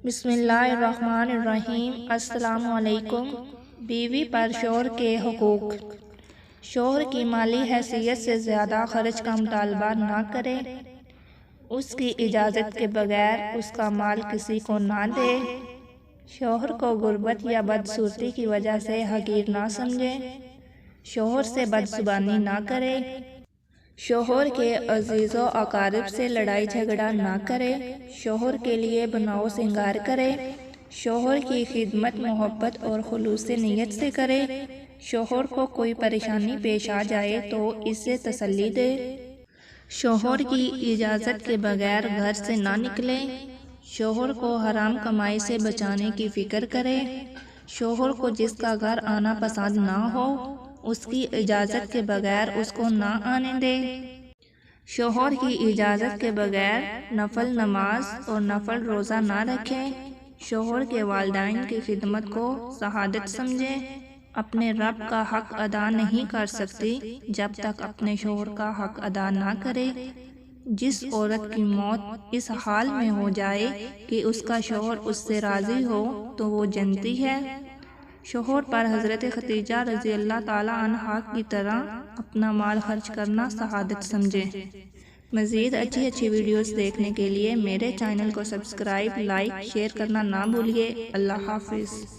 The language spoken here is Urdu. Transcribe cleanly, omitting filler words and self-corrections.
بسم اللہ الرحمن الرحیم۔ السلام علیکم۔ بیوی پر شوہر کے حقوق۔ شوہر کی مالی حیثیت سے زیادہ خرچ کا مطالبہ نہ کرے، اس کی اجازت کے بغیر اس کا مال کسی کو نہ دے، شوہر کو غربت یا بدصورتی کی وجہ سے حقیر نہ سمجھے، شوہر سے بدزبانی نہ کرے، شوہر کے عزیز و اقارب سے لڑائی جھگڑا نہ کرے، شوہر کے لیے بناؤ سنگار کرے، شوہر کی خدمت محبت اور خلوص نیت سے کرے، شوہر کو کوئی پریشانی پیش آ جائے تو اسے تسلی دے، شوہر کی اجازت کے بغیر گھر سے نہ نکلے، شوہر کو حرام کمائی سے بچانے کی فکر کرے، شوہر کو جس کا گھر آنا پسند نہ ہو اس کی اجازت کے بغیر اس کو نہ آنے دے، شوہر کی اجازت کے بغیر نفل نماز اور نفل روزہ نہ رکھے، شوہر کے والدین کی خدمت کو شہادت سمجھے، اپنے رب کا حق ادا نہیں کر سکتی جب تک اپنے شوہر کا حق ادا نہ کرے۔ جس عورت کی موت اس حال میں ہو جائے کہ اس کا شوہر اس سے راضی ہو تو وہ جنتی ہے۔ شوہر پر حضرت خدیجہ رضی اللہ تعالی عنہا کی طرح اپنا مال خرچ کرنا شہادت سمجھے۔ مزید اچھی ویڈیوز دیکھنے کے لیے میرے چینل کو سبسکرائب، لائک، شیئر کرنا نہ بھولیے۔ اللہ حافظ۔